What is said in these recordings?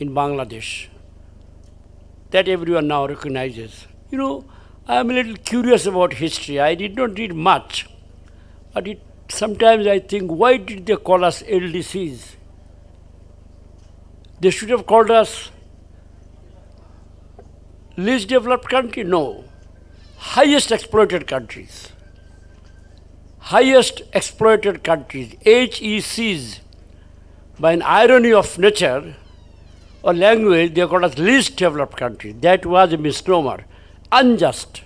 in Bangladesh that everyone now recognizes. You know, I am a little curious about history. I did not read much, but sometimes I think, why did they call us LDCs? They should have called us least developed country. No, highest exploited countries. Highest exploited countries, HECs. By an irony of nature or language, they called us least developed country. That was a misnomer. Unjust.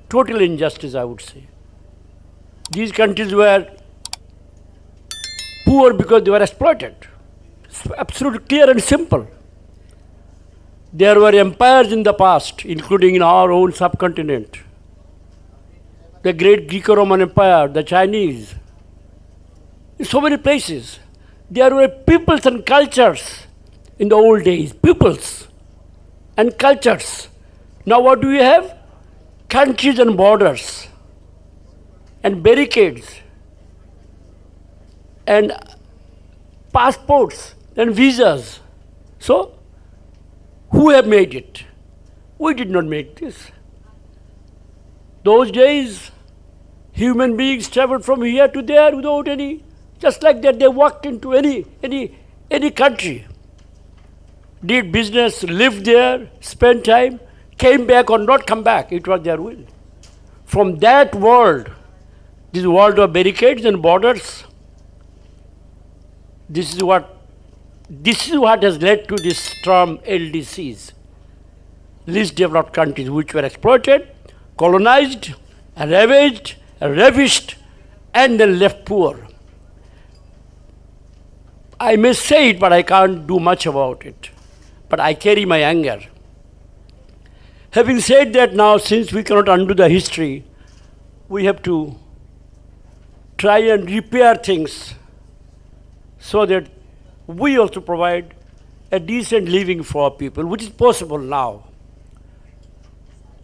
Total injustice, I would say. These countries were poor because they were exploited. It's absolutely clear and simple. There were empires in the past, including in our own subcontinent. The great Greco-Roman Empire, the Chinese. In so many places. There were peoples and cultures in the old days. Peoples and cultures. Now what do we have? Countries and borders. And barricades. And passports and visas. So, who have made it? We did not make this. Those days, human beings traveled from here to there without any, just like that they walked into any country, did business, lived there, spent time, came back or not come back. It was their will. From that world, this world of barricades and borders, this is what has led to this term LDCs, least developed countries, which were exploited, colonized, ravaged, ravished, and then left poor. I may say it, but I can't do much about it. But I carry my anger. Having said that, now, since we cannot undo the history, we have to try and repair things so that we also provide a decent living for people, which is possible now,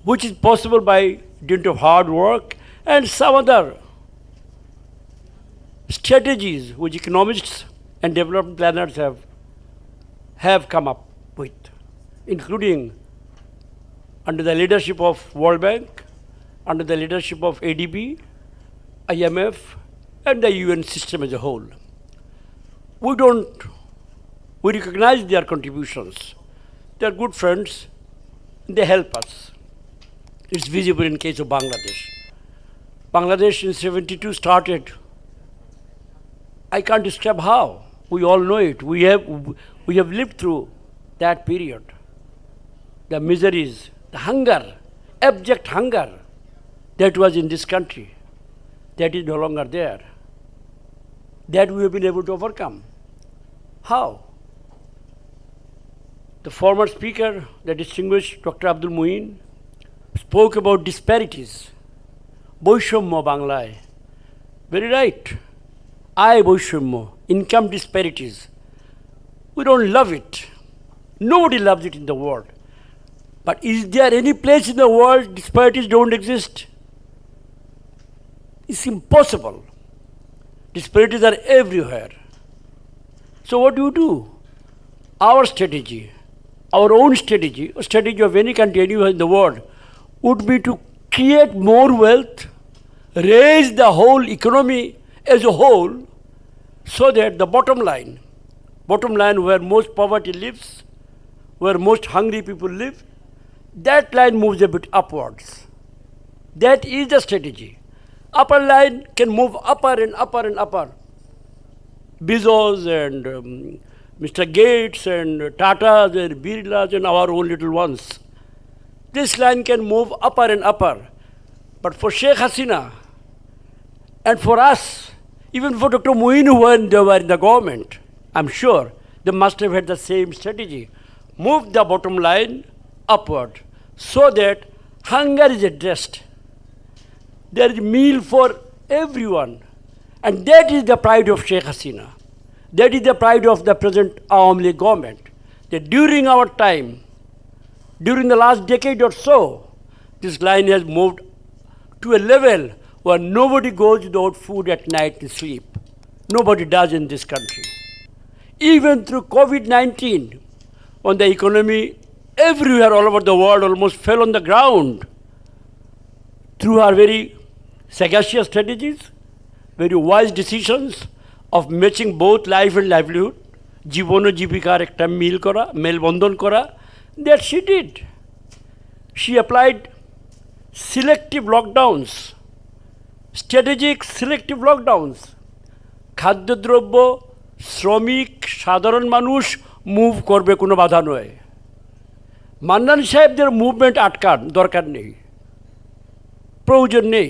which is possible by dint of hard work and some other strategies which economists and development planners have come up with, including under the leadership of World Bank, under the leadership of ADB, IMF, and the UN system as a whole. We recognize their contributions. They are good friends, they help us. It's visible in case of Bangladesh. Bangladesh in 72 started. I can't describe how. We all know it. We have lived through that period. The miseries, the hunger, abject hunger that was in this country, that is no longer there. That we have been able to overcome. How? The former speaker, the distinguished Dr. Abdul Muin, spoke about disparities. Boishomya Banglaয়. Very right. Boishomya, income disparities. We don't love it. Nobody loves it in the world. But is there any place in the world disparities don't exist? It's impossible. Disparities are everywhere. So what do you do? Our strategy, our own strategy, or strategy of any country anywhere in the world, would be to create more wealth, raise the whole economy as a whole, so that the bottom line where most poverty lives, where most hungry people live, that line moves a bit upwards. That is the strategy. Upper line can move upper and upper and upper. Bezos and Mr. Gates and Tatas and Birlas and our own little ones. This line can move upper and upper. But for Sheikh Hasina and for us, even for Dr. Muin when they were in the government, I'm sure they must have had the same strategy. Move the bottom line upward so that hunger is addressed. There is meal for everyone. And that is the pride of Sheikh Hasina. That is the pride of the present Awami League government. That during our time, during the last decade or so, this line has moved to a level where nobody goes without food at night to sleep. Nobody does in this country. Even through COVID-19, when the economy everywhere all over the world almost fell on the ground. Through her very sagacious strategies, very wise decisions of matching both life and livelihood, জীবন ও জীবিকার একটা মেলবন্ধন করা, that she did. She applied selective lockdowns, strategic selective lockdowns. খাদ্যদ্রব্য, শ্রমিক, সাধারণ মানুষ move করবে, কোনো বাধা নয়। মান্নান সাহেবদের মুভমেন্ট আটকান দরকার নেই, প্রয়োজন নেই।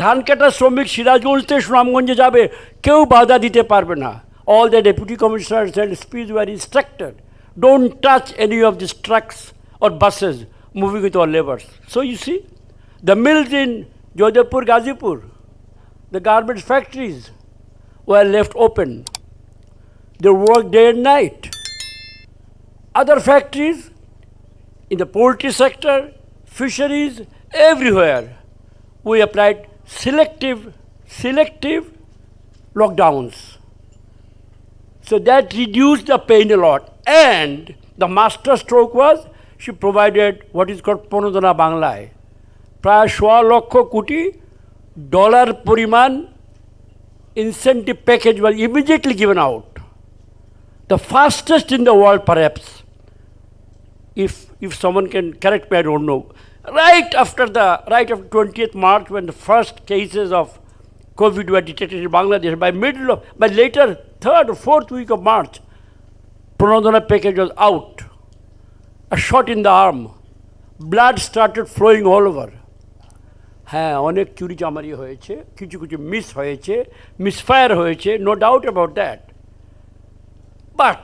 ধান কাটা শ্রমিক সিরাজগঞ্জ থেকে সুনামগঞ্জে যাবে, কেউ বাধা দিতে পারবে না। All the deputy commissioners and SPs were instructed, don't touch any of these trucks or buses moving with our laborers. So you see, the mills in Jodhpur, Gazipur, the garment factories were left open. They worked day and night. Other factories in the poultry sector, fisheries, everywhere, we applied selective lockdowns. So that reduced the pain a lot. And the master stroke was, she provided what is called Pronodana Banglai. প্রায় $1,00,000 পরিমাণ incentive package was immediately given out. The fastest in the world perhaps. If someone can correct me, I don't know. Right after 20th March, when the first cases of COVID were detected in Bangladesh, by later 3rd or 4th week of March, Pronodana package was out. A shot in the arm. Blood started flowing all over. হ্যাঁ, অনেক চুরি চামারি হয়েছে, কিছু miss হয়েছে, misfire হয়েছে, no doubt about that. But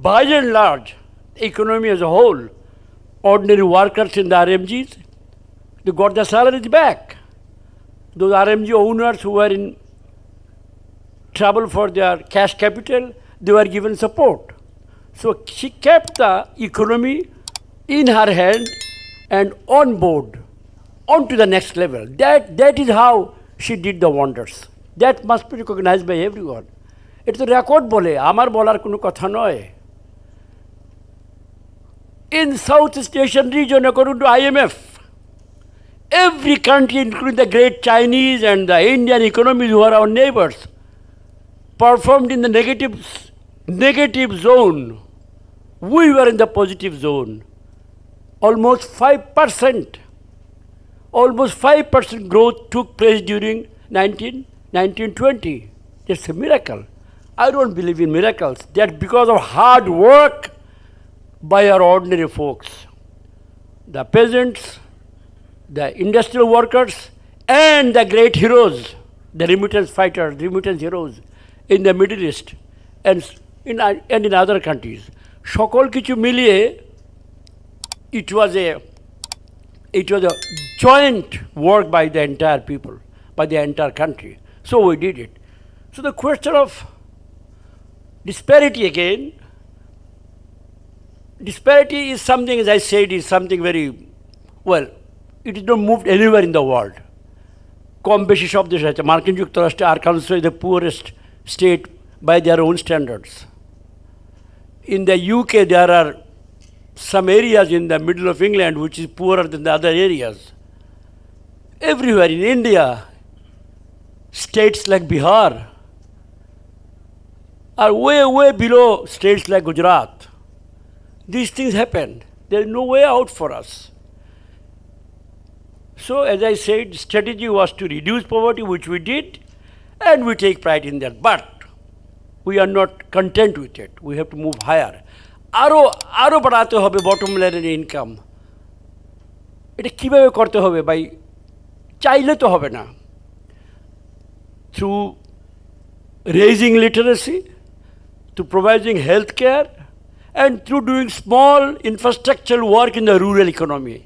by and large, the economy as a whole, ordinary workers in the RMGs, they got their salaries back. Those RMG owners who were in trouble for their cash capital, they were given support. So she kept the economy in her hand and on board, on to the next level. That is how she did the wonders. That must be recognized by everyone. It's the record bole, amar bolar kono kotha noy. In Southeast Asian region, according to IMF, every country, including the great Chinese and the Indian economies who are our neighbors, performed in the negative zone. We were in the positive zone. Almost 5% growth took place during 1920. It's a miracle. I don't believe in miracles. That's because of hard work by our ordinary folks. The peasants, the industrial workers, and the great heroes, the remittance fighters, remittance heroes in the Middle East and in other countries. সকল কিছু মিলিয়ে it was a joint work by the entire people, by the entire country. So we did it. So the question of disparity again, disparity is something, as I said, is something very, well, it is not moved anywhere in the world. কম বেশি সব দেশ আছে। মার্কিন যুক্তরাষ্ট্রে Arkansas is the poorest state by their own standards. In the UK, there are some areas in the middle of England which is poorer than the other areas. Everywhere in India, states like Bihar are way below states like Gujarat. These things happen. There is no way out for us. So, as I said, strategy was to reduce poverty, which we did, and we take pride in that. But we are not content with it. We have to move higher. আরো বাড়াতে হবে bottom লাইনের income. এটা কীভাবে করতে হবে ভাই? চাইলে তো হবে না। Through raising literacy, through providing health care, and through doing small infrastructural work in the rural economy.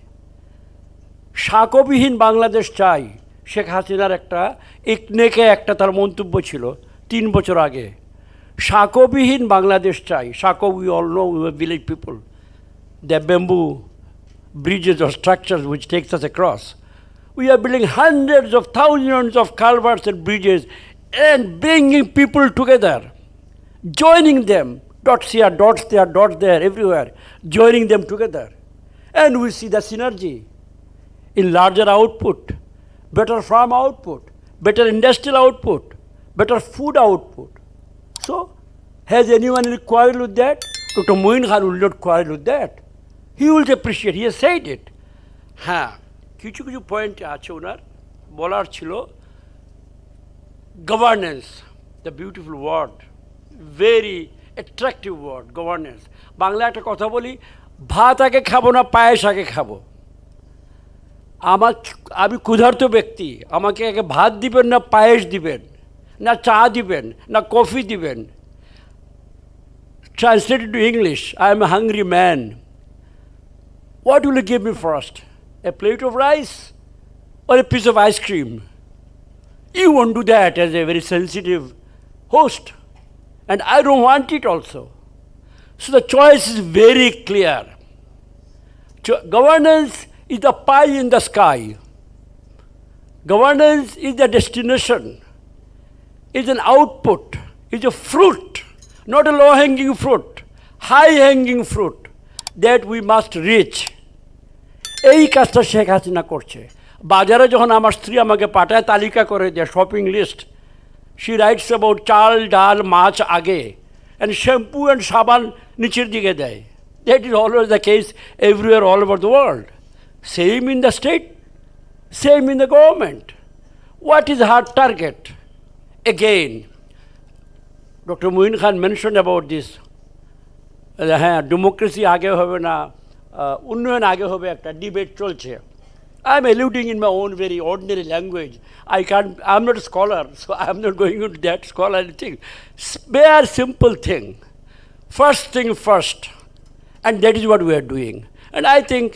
সাঁকোবিহীন Bangladesh চাই, শেখ হাসিনার একটা তার মন্তব্য ছিল 3 বছর আগে। সাঁকোবিহীন বাংলাদেশ চাই। সাঁকো, we all know, we were village people. The bamboo bridges or structures which takes us across. We are building hundreds of thousands of culverts and bridges and bringing people together, joining them, Dots here, dots there, everywhere, joining them together. And we see the synergy in larger output, better farm output, better industrial output, better food output. So, has anyone any quarrel with that? Dr. Moin Khan will not quarrel with that. He will appreciate, he has said it. হ্যাঁ, কিছু কিছু point আছে ওনার বলার ছিল। Governance, the beautiful word, very attractive word, governance. Bangla একটা কথা বলি, ভাত আগে খাবো না পায়েস আগে খাবো। আমি ক্ষুধার্ত ব্যক্তি, আমাকে আগে ভাত দিবেন না পায়েস দিবেন, না চা দিবেন, না কফি দিবেন। Translated to English, I am a hungry man. What will you give me first? A plate of rice or a piece of ice cream? You won't do that as a very sensitive host. And I don't want it also. So the choice is very clear. Governance is the pie in the sky. Governance is the destination, is an output, is a fruit, not a low-hanging fruit, high-hanging fruit that we must reach. এই কাজটা শেখ হাসিনা করছে। বাজারে যখন আমার স্ত্রী আমাকে পাঠায় তালিকা করে দেয়, shopping list, she writes about chal dal মাছ আগে, অ্যান্ড শ্যাম্পু অ্যান্ড সাবান নিচের দিকে দেয়। That is always the case everywhere all over the world. Same in the state, same in the government. What is her target? Again doctor Muin Khan mention about this, হ্যাঁ democracy আগে হবে না, উন্নয়ন আগে হবে, একটা ডিবেট চলছে। I am alluding in my own very ordinary language. I am not a scholar, so I am not going into that scholarly thing. Bare simple thing. First thing first. And that is what we are doing. And I think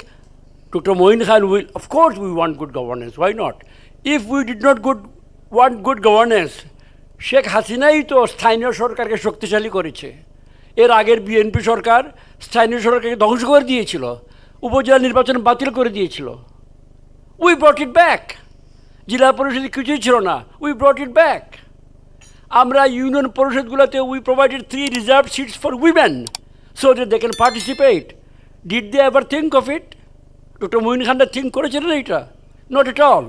Dr. Moin Khan will, of course we want good governance, why not? If we did not want good governance, Sheikh হাসিনাই তো স্থানীয় সরকারকে শক্তিশালী করেছে। এর আগের BNP সরকার স্থানীয় সরকারকে ধ্বংস করে দিয়েছিল, উপজেলা নির্বাচন বাতিল করে দিয়েছিল। We brought it back. জেলা পরিষদে কিছুই ছিল না, we brought it back. আমরা union পরিষদগুলোতে we provided 3 reserved seats for women so that they can participate. Did they ever think of it? Doctor Muin খানটা থিঙ্ক করেছিলেন এটা? Not at all.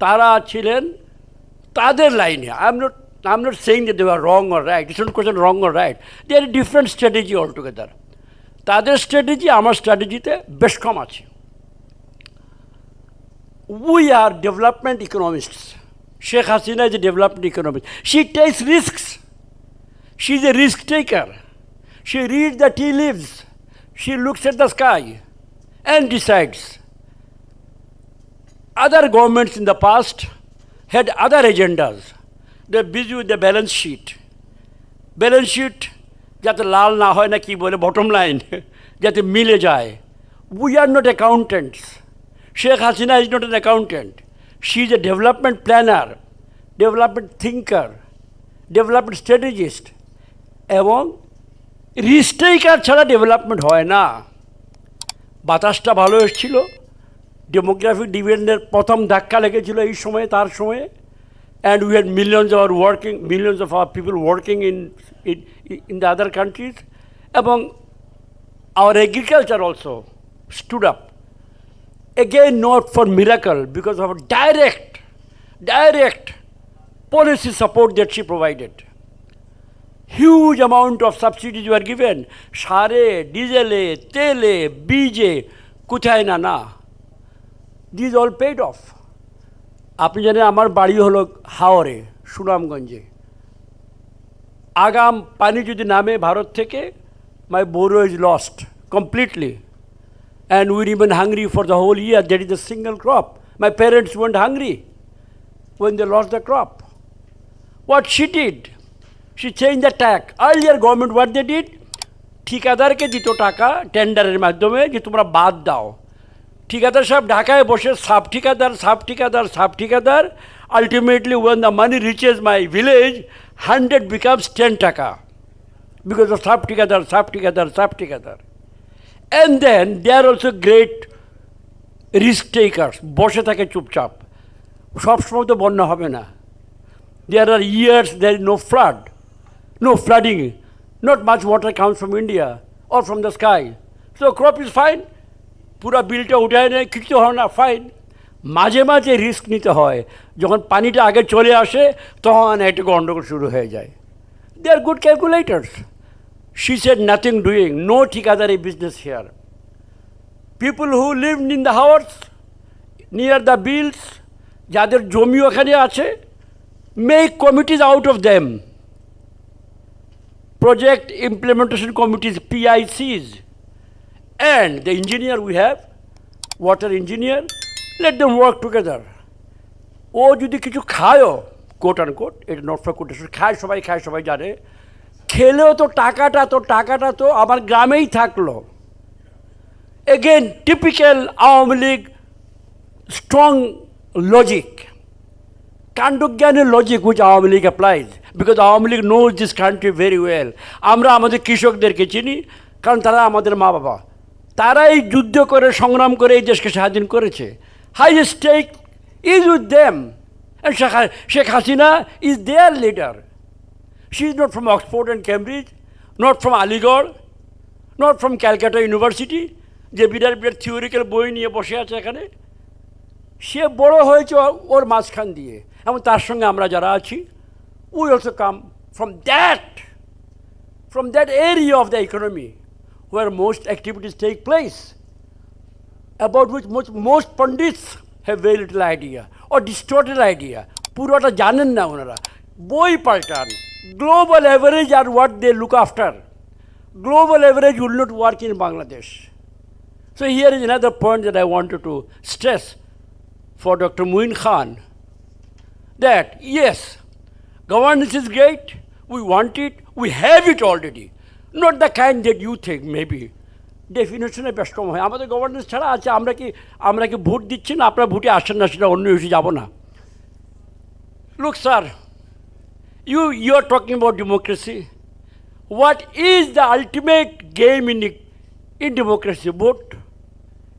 তারা ছিলেন তাদের লাইনে। I'm not saying that they were wrong or right. It's not a question wrong or right. They are a different strategy altogether. তাদের strategy আমার স্ট্র্যাটেজিতে বেশ কম আছে। We are development economists. Sheikh Hasina is a development economist. She takes risks. She is a risk taker. She reads the tea leaves. She looks at the sky and decides. Other governments in the past had other agendas. They're busy with the balance sheet. Balance sheet, যাতে লাল না হয় না কি বলে, bottom line, যাতে মিলে যায়। We are not accountants. Sheikh Hasina is not an accountant. She is a development planner, development thinker, development strategist. এবং রিস্ক টেকার ছাড়া ডেভেলপমেন্ট হয় না। বাতাসটা ভালো এসেছিল, ডেমোগ্রাফিক ডিভিডেন্ডের প্রথম ধাক্কা লেগেছিল এই সময়ে, তার সময়ে, and we had millions of our people working in the other countries. এবং our agriculture also stood up. Again, not for miracle, because of a direct policy support that she provided. Huge amount of subsidies were given. Share, diesel, tele, bije, কোথায় না। These all paid off. আপনি জানেন আমার বাড়ি হলো হাওড়ে, সুনামগঞ্জে। আগাম পানি যদি নামে ভারত থেকে, my borrow is lost completely. And we remain hungry for the whole year. That is a single crop. My parents weren't hungry when they lost the crop. What she did, she changed the tack. Earlier government, what they did, ঠিকাদারকে দিত টাকা টেন্ডারের মাধ্যমে যে তোমরা বাদ দাও। ঠিকাদার সাহেব ঢাকায় বসে সাব ঠিকাদার। Ultimately, when the money reaches my village, 100 becomes 10 টাকা because of সাব ঠিকাদার. And then they are also great risk takers. বসে থাকে চুপচাপ, সবসময় তো বন্যা হবে না। There are years there is no flooding. Not much water comes from India or from the sky. So crop is fine. পুরা বিলটা উঠায় নেয়, কিছু হয় না, ফাইন। মাঝে মাঝে রিস্ক নিতে হয়, যখন পানিটা আগে চলে আসে তখন একটা গন্ডগোল শুরু হয়ে যায়। দে আর good ক্যালকুলেটার্স। She said nothing doing, no ঠিকাদারি business here. People who lived in the house, near the bills, যাদের জমি ওখানে আছে, make committees out of them. Project implementation committees, PICs. And the engineer we have, water engineer, let them work together. ও যদি কিছু খায়ও, coat and quote, এটা not for quotation, খায় সবাই জানে, খেলেও তো টাকাটা তো আমার গ্রামেই থাকলো। Again typical Awami League strong logic, কাণ্ডজ্ঞানের logic which Awami League applies, because Awami League knows this country very well. আমরা আমাদের কৃষকদেরকে চিনি, কারণ তারা আমাদের মা বাবা, তারাই যুদ্ধ করে সংগ্রাম করে এই দেশকে স্বাধীন করেছে। Highest stake is with them, and Sheikh Hasina is their leader. She is not from Oxford and Cambridge, not from Aligarh, not from Calcutta university, যে বিরাট থিওরিক্যাল বই নিয়ে বসে আছে এখানে। সে বড় হয়েছে ওর মাঝখান দিয়ে, এবং তার সঙ্গে আমরা যারা আছি, we also come from that area of the economy where most activities take place, about which most pundits have very little idea or distorted idea. পুরোটা জানেন না ওনারা, বই পাল্টান। Global average are what they look after. Global average will not work in Bangladesh. So here is another point that I wanted to stress for Dr. Muin Khan, that yes, governance is great, we want it, we have it already. Not the kind that you think, maybe. ডেফিনেশনে বেশ কম হয়। আমাদের governance ছাড়া আছে, আমরা কি vote দিচ্ছি না, আপনার ভোটে আসেন না, সেটা অন্য ইস্যু, যাব না। Look, sir, you are talking about democracy. What is the ultimate game in democracy? Vote.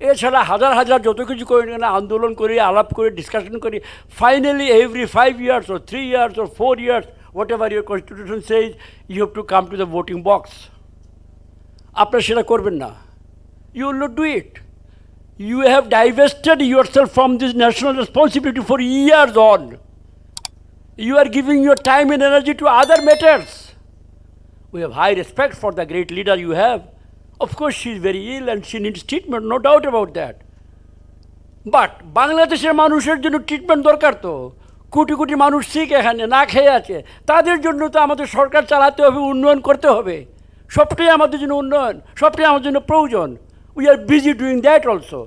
এছাড়া হাজার যত কিছু করি না, আন্দোলন করি, আলাপ করি, ডিসকাশন করি, finally every 5 years or 3 years or 4 years, whatever your constitution says, you have to come to the voting box. আপনারা সেটা করবেন না, you will not do it. You have divested yourself from this national responsibility for years on. You are giving your time and energy to other matters. We have high respect for the great leader you have. Of course, she is very ill and she needs treatment, no doubt about that. But বাংলাদেশের মানুষের জন্য treatment দরকার তো। কোটি কোটি মানুষ শিখ এখানে না খেয়ে আছে, তাদের জন্য তো আমাদের সরকার চালাতে হবে, উন্নয়ন করতে হবে। সবটাই আমাদের জন্য উন্নয়ন, সবটাই আমাদের জন্য প্রয়োজন। We are busy doing that also.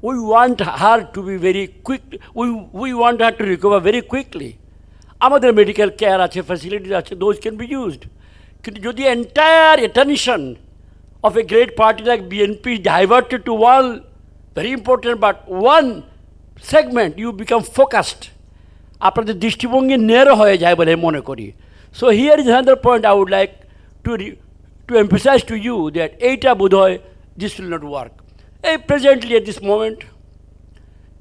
We want her to be very quick, we want her to recover very quickly. আমাদের মেডিকেল কেয়ার আছে, ফ্যাসিলিটিস আছে, দোজ ক্যান বি ইউজড। কিন্তু যদি entire attention of a great party like BNP diverted to one very important but one segment, you become focused. আপনাদের দৃষ্টিভঙ্গি narrow হয়ে যায় বলে মনে করি। So here is another point I would like to emphasize to you, that এইটা বোধ হয় this will not work. Presently at this moment,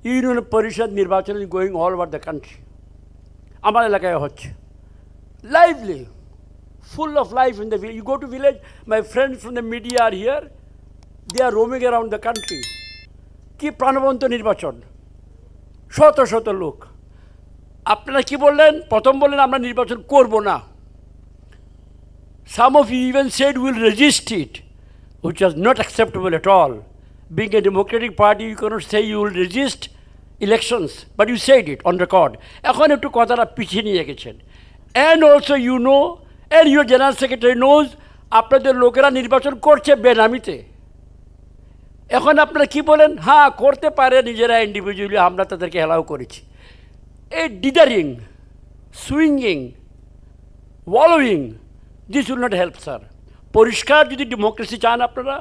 union পরিষদ নির্বাচন is going all over the country. আমার এলাকায় হচ্ছে lively, full of life in the village. You go to village, my friends from the media are here, they are roaming around the country. কি প্রাণবন্ত নির্বাচন, শত লোক। আপনারা কি বললেন? প্রথম বললেন আমরা নির্বাচন করব না। Some of you even said we will resist it, which was not acceptable at all. Being a democratic party, you cannot say you will resist elections, but you said it on record. এখন একটু কথাটা পিছিয়ে নিয়ে গেছেন। And also you know, and your general secretary knows, আপনাদের লোকেরা নির্বাচন করছে বেনামিতে। এখন আপনারা কি বলেন? হ্যাঁ করতে পারে নিজেরা ইন্ডিভিজুয়ালি, আমরা তাদেরকে অ্যালাউ করেছি। এই dithering, swinging, wallowing, this will not help sir. পরিষ্কার যদি ডেমোক্রেসি চান আপনারা,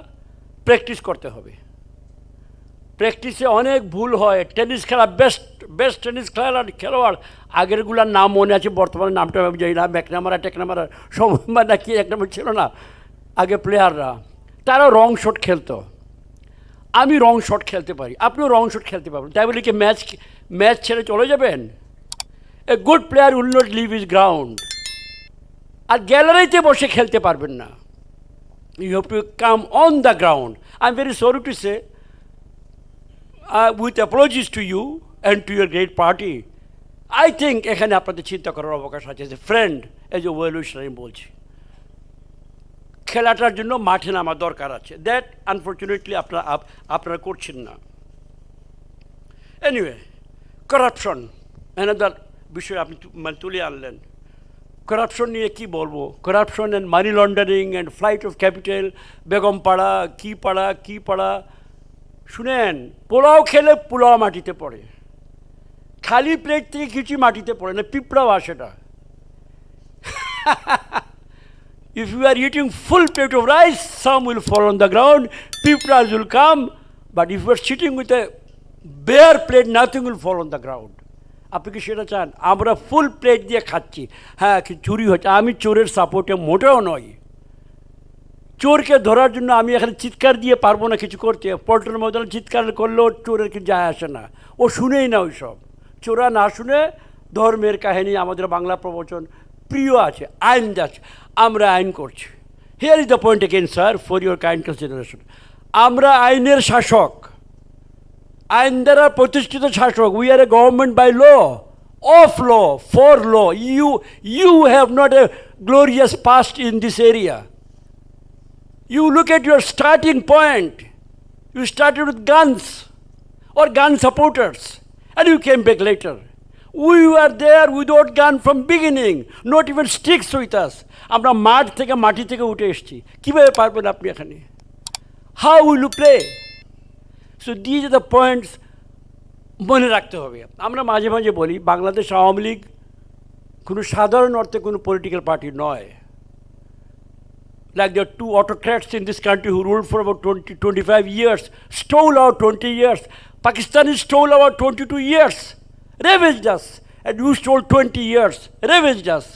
প্র্যাকটিস করতে হবে। প্র্যাকটিসে অনেক ভুল হয়। টেনিস খেলা, বেস্ট টেনিস খেলোয়াড় আগেরগুলার নাম মনে আছে, বর্তমানে নামটা আমি জানি না, টেকনামারা সময় না কি একটা ছিল না আগে প্লেয়াররা, তারা রং শট খেলতো। আমি রং শট খেলতে পারি, আপনিও রং শট খেলতে পারবেন, তাই বলে কি ম্যাচ ছেড়ে চলে যাবেন? A good player will not leave his ground. আর গ্যালারিতে বসে খেলতে পারবেন না। You have to come on the ground. I am very sorry to say, with apologies to you and to your great party, I think এখানে আপনাদের চিন্তা করার অবকাশ আছে। As a friend, as a well wisher আমি বলছি, খেলাটার জন্য মাঠে নামা দরকার আছে। দ্যাট আনফর্চুনেটলি আপনারা করছেন না। এনিওয়ে, করাপশন অ্যানাদার বিষয় আপনি তুলে আনলেন। করাপশন নিয়ে কি বলবো? Corruption and money laundering and flight of capital, Begum পাড়া কি পাড়া। শুনেন, পোলাও খেলে পোলাও মাটিতে পড়ে, খালি প্লেট থেকে কিছু মাটিতে পড়ে না, পিঁপড়াও আসে না। If you are eating full plate of rice, some will fall on the ground, pipras will come, but if you are sitting with a bare plate, nothing will fall on the ground. আপনি কি সেটা চান? আমরা full plate দিয়ে খাচ্ছি, হ্যাঁ কি চুরি হচ্ছে। আমি চোরের সাপোর্টে মোটেও নয়। চোরকে ধরার জন্য আমি এখানে চিৎকার দিয়ে পারবো না কিছু করতে। পল্টন ময়দানে চিৎকার করলেও চোরের কি যায় আসে না, ও শুনেই না ওইসব। চোরা না শুনে ধর্মের কাহিনী, আমাদের বাংলা প্রবচন প্রিয় আছে, আইন যাচ্ছে, আমরা আইন করছি। Here is the point again sir, for your kind consideration. আমরা আইনের শাসক, আইন দ্বারা প্রতিষ্ঠিত শাসক। We are a government by law, of law, for law. You have not a glorious past in this area. You look at your starting point. You started with guns or gun supporters, and you came back later. We were there without gun from beginning, not even sticks with us. আমরা মাঠ থেকে মাটি থেকে উঠে এসেছি। কীভাবে পারবেন আপনি এখানে? How will you play? So these are the points মনে রাখতে হবে। আমরা মাঝে মাঝে বলি বাংলাদেশ আওয়ামী লীগ কোনো সাধারণ অর্থে কোনো পলিটিক্যাল পার্টি নয়। Like there are two autocrats in this country who ruled for about 25 years, stole our 20 years. Pakistanis stole our 22 years, ravaged us. And you stole 20 years, ravaged us.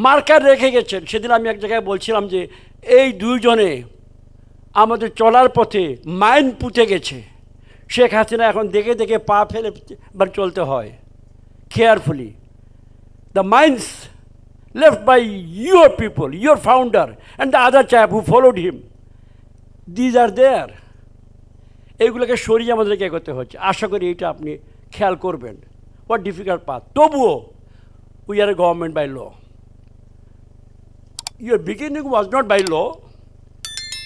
Marker রেখে গেছেন। সেদিন আমি এক জায়গায় বলছিলাম যে এই দুইজনে আমাদের চলার পথে মাইন পুঁতে গেছে। শেখ হাসিনা এখন দেখে দেখে পা ফেলে চলতে হয়। Carefully, the mines left by your people, your founder, and the other chap who followed him, these are there. এইগুলোকে সরিয়ে আমাদেরকে এগোতে হচ্ছে। আশা করি এইটা আপনি খেয়াল করবেন। হোয়াট ডিফিকাল্ট পাথ, তবুও we are a government by law. Your beginning was not by law.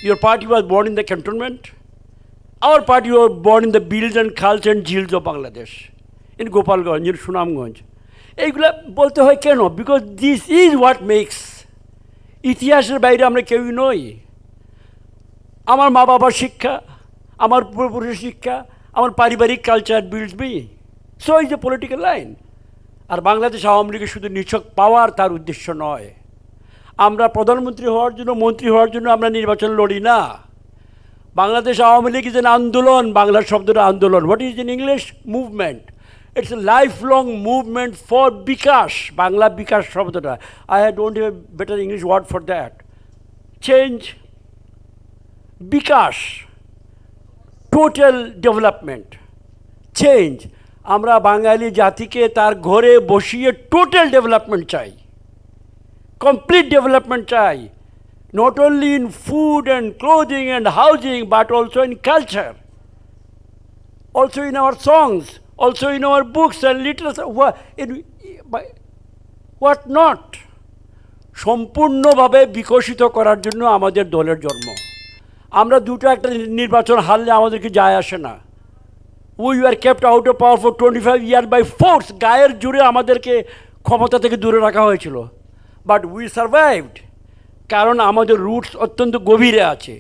Your party was born in the cantonment. Our party was born in the bills and khals and jils of Bangladesh, in Gopalganj, in Sunamganj. এইগুলো বলতে হয় কেন? Because this is what makes. ইতিহাসের বাইরে আমরা কেউই নই। আমার মা বাবার শিক্ষা, আমার পূর্বপুরুষের শিক্ষা, আমার পারিবারিক culture builds me. So is a political line. আর বাংলাদেশ আওয়ামী লীগের শুধু নিছক পাওয়ার তার উদ্দেশ্য নয়। আমরা প্রধানমন্ত্রী হওয়ার জন্য, মন্ত্রী হওয়ার জন্য আমরা নির্বাচন লড়ি না। বাংলাদেশ আওয়ামী লীগ ইজ এন আন্দোলন। বাংলার শব্দটা আন্দোলন। What is in English? Movement. It's a lifelong movement for বিকাশ। বাংলা বিকাশ শব্দটা, I don't have a better English word for that. Change, bikash, total development, change. আমরা বাঙালি জাতিকে তার ঘরে বসিয়ে টোটাল ডেভেলপমেন্ট চাই, কমপ্লিট ডেভেলপমেন্ট চাই। Not only in food and clothing and housing, but also in culture, also in our songs, also in our books and literature, what not. সম্পূর্ণভাবে বিকশিত করার জন্য আমাদের দলের জন্ম। আমরা দুটো একটা নির্বাচন হারলে আমাদেরকে যায় আসে না। We are kept out of power for 25 years by force. গায়ের জোরে আমাদেরকে ক্ষমতা থেকে দূরে রাখা হয়েছিল, বাট উই সার্ভাইভড। কারণ আমাদের রুটস অত্যন্ত গভীরে আছে।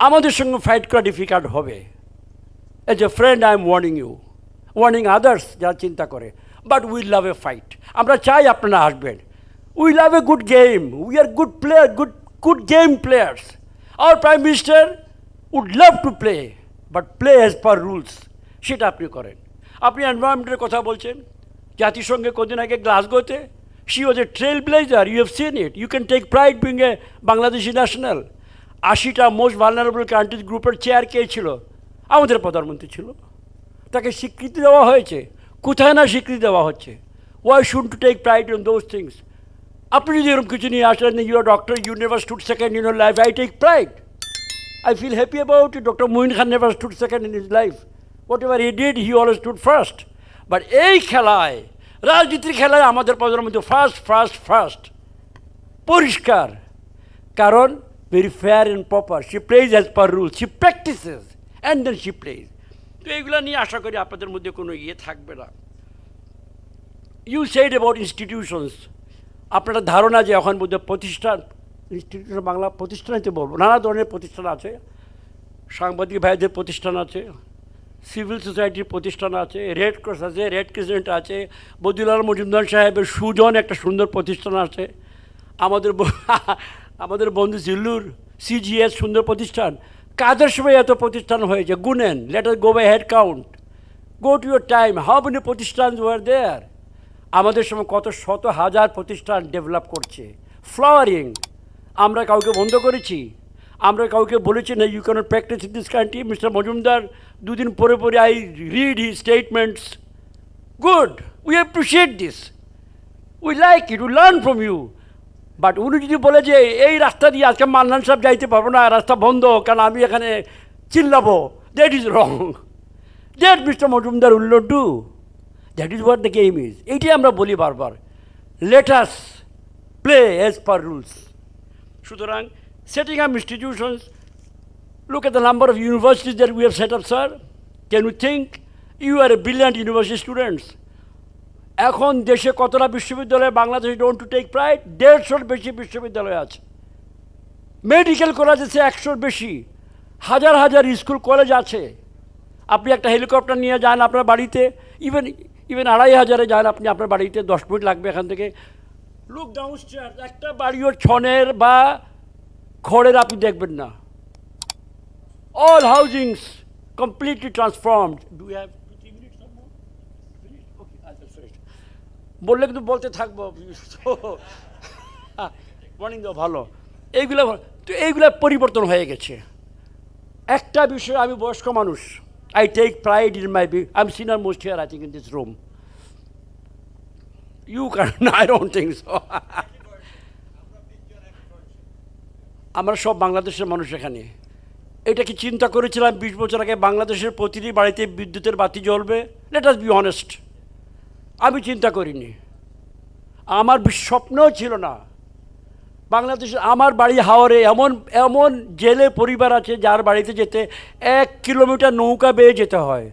আমাদের সঙ্গে ফাইট করা ডিফিকাল্ট হবে। As a friend I am warning you, warning others যারা চিন্তা করে। But we love a fight. আমরা চাই আপনারা আসবেন। We love a good game. We are good player, good game players. Our prime minister would love to play, but play as per rules. সেটা আপনি করেন। আপনি এনভায়রনমেন্টের কথা বলছেন। জাতিসংঘে কদিন আগে গ্লাসগোতে, she was a trailblazer. You have seen it. You can take pride being a Bangladeshi national. 80টা মোস্ট ভালনারেবল কান্ট্রিজ গ্রুপের চেয়ার কে ছিল? আমাদের প্রধানমন্ত্রী ছিল। তাকে স্বীকৃতি দেওয়া হয়েছে। কোথায় না স্বীকৃতি দেওয়া হচ্ছে। Why should to take pride in those things? আপনি যদি এরকম কিছু নিয়ে আসেন, you are doctor, you never stood second in your life, I take pride, I feel happy about it. Dr. Moin Khan never stood second in his life. Whatever he did, he always stood first. But এই খেলায়, রাজনীতির খেলায় আমাদের প্রধানমন্ত্রী first পরিষ্কার, কারণ very fair and proper. She plays as per rules. She practices and then she plays. তো এইগুলো নিয়ে আশা করি আপনাদের মধ্যে কোনো ইয়ে থাকবে না। You said about institutions. আপনার ধারণা যে এখন বোধহয় প্রতিষ্ঠান, ইনস্টিটিউশন বাংলা প্রতিষ্ঠানতে বলবো, নানা ধরনের প্রতিষ্ঠান আছে, সাংবাদিক ভাইদের প্রতিষ্ঠান আছে, সিভিল সোসাইটির প্রতিষ্ঠান আছে, রেড ক্রস আছে, রেড ক্রিসেন্ট আছে, বদিউল্লাহ মজুমদার সাহেবের সুজন একটা সুন্দর প্রতিষ্ঠান আছে, আমাদের বন্ধু জিল্লুর সিজিএস সুন্দর প্রতিষ্ঠান। কাদের সময় এত প্রতিষ্ঠান হয়েছে গুনেন, let us go by head count, go to your time, how many প্রতিষ্ঠান ওয়ার দেয়ার। আমাদের সময় কত শত হাজার প্রতিষ্ঠান ডেভেলপ করছে, ফ্লাওয়ারিং। আমরা কাউকে বন্ধ করেছি? আমরা কাউকে বলেছি না you cannot practice in this country? Mister Majumdar দুদিন পরে পরে I read his statements, good, we appreciate this, we like it, we learn from you. But উনি যদি বলে যে এই রাস্তা দিয়ে আজকে মান্নান সাহেব যাইতে পারবো না, রাস্তা বন্ধ, কারণ আমি এখানে চিল্লাবো, that is wrong, that mister Majumdar will not do, that is what the game is. এইটাই আমরা বলি বারবার, let us play as per rules. সুতরাং setting up institutions, look at the number of universities that we have set up, sir. Can you think? You are a brilliant university students. এখন দেশে কতটা বিশ্ববিদ্যালয় Bangladesh, don't to take pride, 150-র বেশি বিশ্ববিদ্যালয় আছে, medical college আছে 100-র বেশি, হাজার হাজার স্কুল কলেজ আছে। আপনি একটা হেলিকপ্টার নিয়ে যান আপনার বাড়িতে, ইভেন 2500-এ যান আপনি আপনার বাড়িতে, 10 মিনিট লাগবে এখান থেকে। লুক ডাউনস্টেয়ার, একটা বাড়িও ছনের বা খড়ের আপনি দেখবেন না, all housings completely transformed. Do you have 3 minutes or more? Okay, I'll just finish. বললে কিন্তু বলতে থাকবো, মর্নিং দাও ভালো। এইগুলো তো এইগুলো পরিবর্তন হয়ে গেছে। একটা বিষয়, আমি বয়স্ক মানুষ, I take pride in my I am senior most here I think in this room, you can, I don't think so. আমরা সব বাংলাদেশের মানুষ এখানে। এটা কি চিন্তা করেছিলাম 20 বছর আগে বাংলাদেশের প্রতিটি বাড়িতে বিদ্যুতের বাতি জ্বলবে? লেট আস বি অনেস্ট, আমি চিন্তা করিনি, আমার স্বপ্নও ছিল না। বাংলাদেশে আমার বাড়ি হাওড়ে, এমন এমন জেলে পরিবার আছে যার বাড়িতে যেতে 1 কিলোমিটার নৌকা বেয়ে যেতে হয়,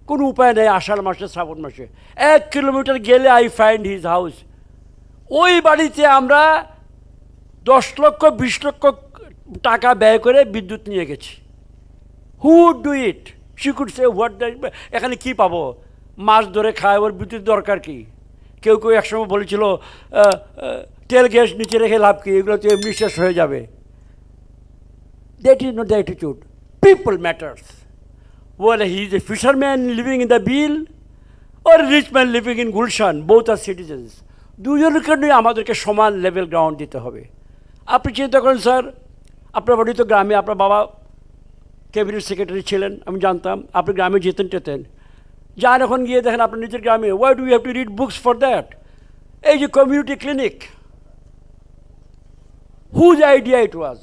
কোনো উপায় নেই। আষাঢ় মাসে, শ্রাবণ মাসে 1 কিলোমিটার গেলে আই ফাইন্ড হিজ হাউস। ওই বাড়িতে আমরা 10 লক্ষ 20 লক্ষ টাকা ব্যয় করে বিদ্যুৎ নিয়ে গেছি। Who would do it? She could say what that, এখানে কী পাবো, মাছ ধরে খায়, ওর বিদ্যুৎ দরকার কি? কেউ কেউ একসময় বলেছিল তেল গ্যাস নিচে রেখে লাভ কি, এগুলো তো এমনি শেষ হয়ে যাবে। That is not the attitude, people matters. Well he is a fisherman living in the bill or a rich man living in Gulshan, both are citizens. দুজনকে নিয়ে আমাদেরকে সমান লেভেল গ্রাউন্ড দিতে হবে। আপনি চিন্তা করেন স্যার, আপনার বাড়ি তো গ্রামে, আপনার বাবা ক্যাবিনেট সেক্রেটারি ছিলেন, আমি জানতাম, আপনি গ্রামে যেতেন টেতেন, যান এখন গিয়ে দেখেন আপনার নিজের গ্রামে, why do you have to read books for that? এই যে community clinic, whose idea it was?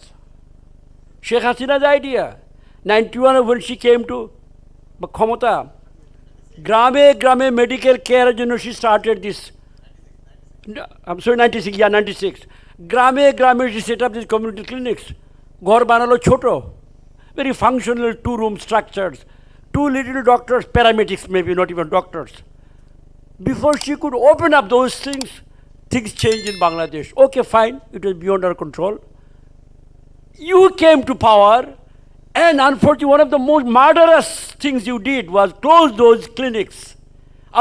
Sheikh Hasina's idea. 91 when she came to ক্ষমতা, গ্রামে গ্রামে মেডিকেল কেয়ারের জন্য she started this, I'm sorry 96, গ্রামে গ্রামে she set up these community clinics. ঘর বানালো ছোট, very functional 2-room structures, 2 little doctors, paramedics maybe, not even doctors. Before she could open up those things changed in Bangladesh. Okay, fine, it was beyond our control. You came to power, and unfortunately one of the most murderous things you did was close those clinics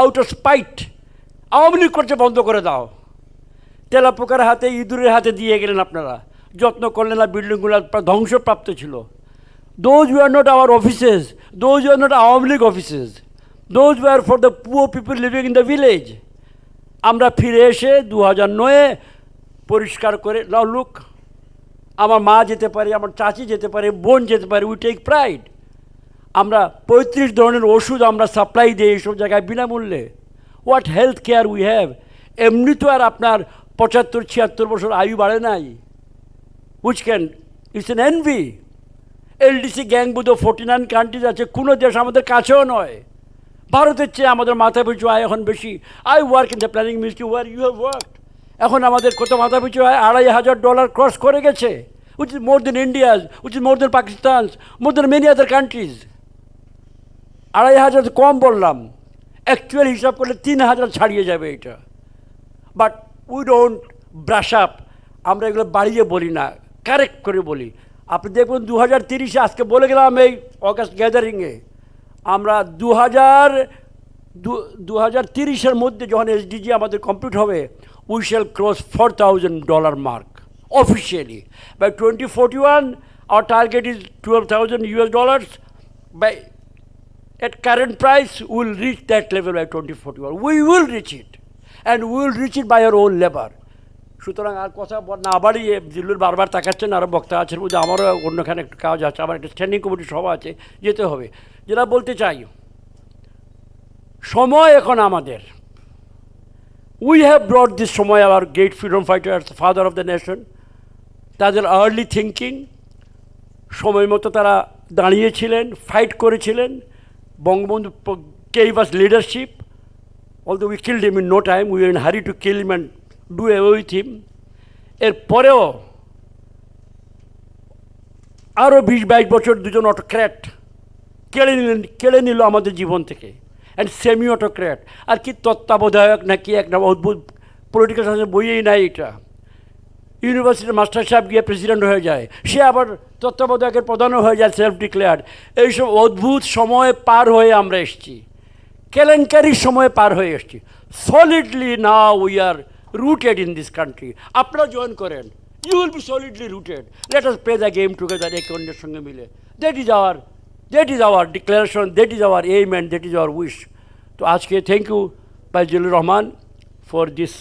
out of spite. Awami League করছে বন্ধ করে দাও, তেলাপোকার হাতে, ইঁদুরের হাতে দিয়ে গেলেন আপনারা, যত্ন করলেন না, বিল্ডিংগুলো ধ্বংসপ্রাপ্ত ছিল। Those were not our offices, those were not Awami League offices, those were for the poor people living in the village. আমরা ফিরে এসে 2009-এ পরিষ্কার করে, নাও লুক, আমার মা যেতে পারে, আমার চাচি যেতে পারে, বোন যেতে পারে, উই টেক প্রাইড। আমরা 35 ধরনের ওষুধ আমরা সাপ্লাই দিই এইসব জায়গায় বিনামূল্যে। What health care we have! এমনি তো আর আপনার 75-76 বছর আয়ু বাড়ে নাই, which can, it's an envy. LDC gang বুধ 49 কান্ট্রিজ আছে, কোনো দেশ আমাদের কাছেও নয়। ভারতের চেয়ে আমাদের মাথা পিছু আয় এখন বেশি। I work in the planning ministry where you have worked. এখন আমাদের কত মাথা পিছু আয় $2,500 ক্রস করে গেছে, which is more than India's, which is more than Pakistan's, more than many other countries. 2,500 কম বললাম, অ্যাকচুয়াল হিসাব করলে 3,000 ছাড়িয়ে যাবে এটা। But we don't brush up, আমরা এগুলো বাড়িয়ে বলি না, কারেক্ট করে বলি। আপনি দেখুন 2030-এ, আজকে বলে গেলাম এই অগাস্ট গ্যাদারিংয়ে, আমরা 2030-এর মধ্যে যখন এসডিজি আমাদের কমপ্লিট হবে, we shall cross $4,000 mark officially. By 2041 our target is $12,000 by at current price we will reach that level by 2041. We will reach it, and we will reach it by our own labor. সুতরাং আর কথা না বাড়িয়ে, দিল্লুর বারবার তাকাচ্ছেন, আরও বক্তা আছেন, বলতে আমারও অন্যখানে একটু কাজ আছে, আমার একটা স্ট্যান্ডিং কমিটির সভা আছে, যেতে হবে। যেটা বলতে চাই, সময় এখন আমাদের। উই হ্যাভ ব্রট দিস সময়, hour great freedom fighters, father of the nation, তাদের আর্লি থিঙ্কিং, সময় মতো তারা দাঁড়িয়েছিলেন, ফাইট করেছিলেন। Bangabandhu gave us leadership, although we killed him in no time, we were in a hurry to kill him and do away with him. এরপরেও আরও 20-22 বছর দুজন অটোক্র্যাট কেড়ে নিল আমাদের জীবন থেকে, অ্যান্ড সেমি অটোক্র্যাট। আর কি তত্ত্বাবধায়ক নাকি একটা অদ্ভুত পলিটিক্যাল সায়েন্সের বইয়েই নাই এটা। ইউনিভার্সিটির মাস্টার সাহেব গিয়ে প্রেসিডেন্ট হয়ে যায়, সে আবার তত্ত্বাবধায়কের প্রধানও হয়ে যায়, সেলফ ডিক্লেয়ার্ড। এইসব অদ্ভুত সময় পার হয়ে আমরা এসেছি, কেলেঙ্কারির সময় পার হয়ে এসেছি। Solidly now we are rooted in this country. আপনারা জয়েন করেন, you will be solidly rooted. Let us play the game together, একে অন্যের সঙ্গে মিলে। That is our declaration, that is our aim, and that is our wish. তো আজকে thank you ভাই Zillur Rahman for this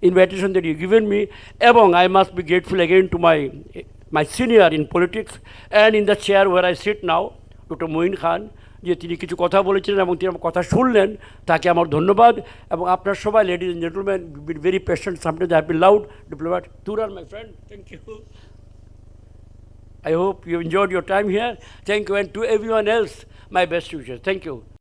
invitation that you given me, এবং I must be grateful again to my senior in politics and in the chair where I sit now, Dr. Moin Khan, যে তিনি কিছু কথা বলেছিলেন এবং তিনি আমার কথা শুনলেন, তাকে আমার ধন্যবাদ। এবং আপনার সবাই, ladies and gentleman, been very patient, sometimes I have been loud, diplomat, Turan, my friend, thank you. I hope you enjoyed your time here. Thank you, and to everyone else, my best wishes. Thank you.